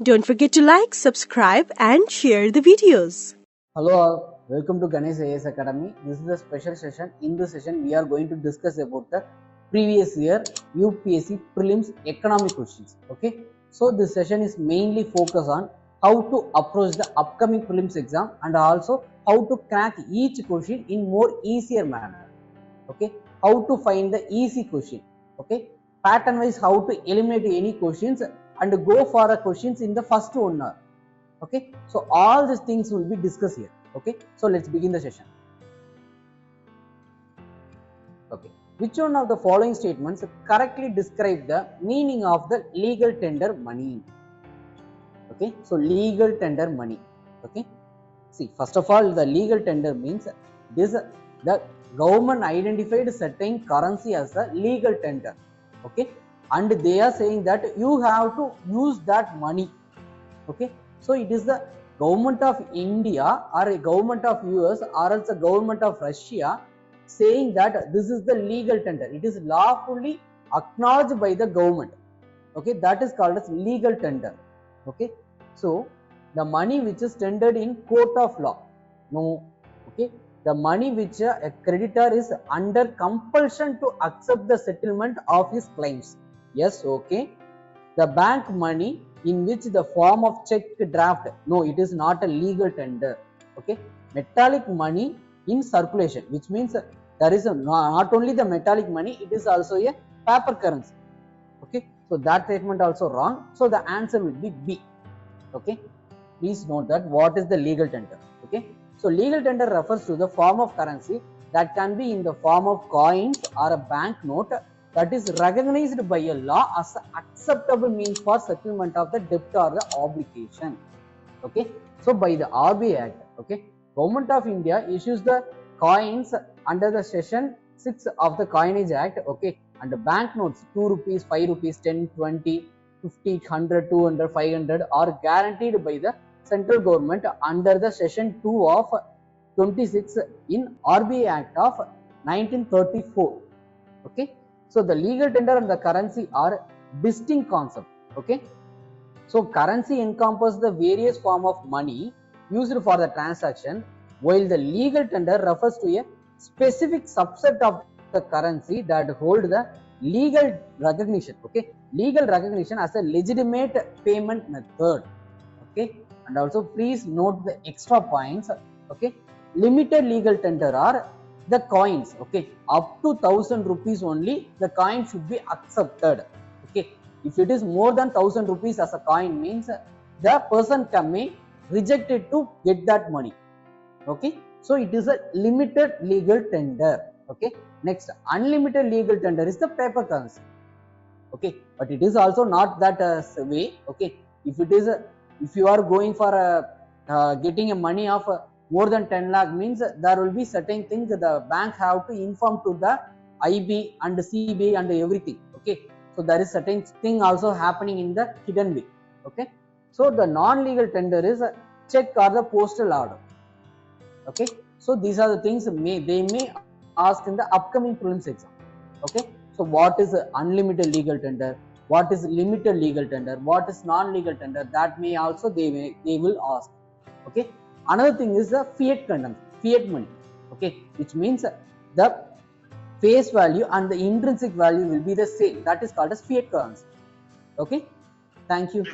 Don't forget to like, subscribe and share the videos. Hello all, welcome to Ganesh IAS Academy. This is a special session. In this session, we are going to discuss about the previous year UPSC Prelims economic questions. Okay, so this session is mainly focused on how to approach the upcoming Prelims exam and also how to crack each question in more easier manner. Okay, how to find the easy question. Okay, pattern wise how to eliminate any questions and go for the questions in the first 1 hour. Okay, so all these things will be discussed here. Okay, so let's begin the session. Okay, which one of the following statements correctly describe the meaning of the legal tender money? Okay, so legal tender money. Okay, see, first of all, the legal tender means this the government identified certain currency as a legal tender. Okay, and they are saying that you have to use that money. Okay, so it is the government of India or a government of US or else a government of Russia saying that this is the legal tender. It is lawfully acknowledged by the government. Okay, that is called as legal tender. Okay, so the money which is tendered in court of law. No. Okay, the money which a creditor is under compulsion to accept the settlement of his claims. Yes, okay. The bank money in which the form of check draft, no, it is not a legal tender. Okay, metallic money in circulation, which means there is not only the metallic money, it is also a paper currency. Okay, so that statement also wrong. So the answer will be B. Okay, please note that what is the legal tender. Okay, so legal tender refers to the form of currency that can be in the form of coins or a bank note that is recognized by a law as an acceptable means for settlement of the debt or the obligation. Okay, so by the RBI Act, okay, Government of India issues the coins under the Section 6 of the Coinage Act. Okay, and the bank notes 2 rupees, 5 rupees, 10, 20, 50, 100, 200, 500 are guaranteed by the central government under the Section 2 of 26 in RBI Act of 1934. Okay, so the legal tender and the currency are distinct concepts. Okay, so currency encompasses the various form of money used for the transaction, while the legal tender refers to a specific subset of the currency that hold the legal recognition. Okay, legal recognition as a legitimate payment method. Okay, and also please note the extra points. Okay, limited legal tender are the coins. Okay, up to 1000 rupees only the coin should be accepted. Okay, if it is more than 1000 rupees as a coin means the person may reject it to get that money. Okay, so it is a limited legal tender. Okay, next, unlimited legal tender is the paper currency. Okay, but it is also not that way. Okay, if it is if you are going for getting a money of more than 10 lakh means there will be certain things the bank have to inform to the IB and CB and everything. Okay, so there is certain thing also happening in the hidden way. Okay, so the non-legal tender is a check or the postal order. Okay, so these are the things they may ask in the upcoming prelims exam. Okay, so what is unlimited legal tender, what is limited legal tender, what is non-legal tender, that may also they will ask. Okay, another thing is the fiat currency, fiat money. Okay, which means the face value and the intrinsic value will be the same, that is called as fiat currency. Okay, thank you.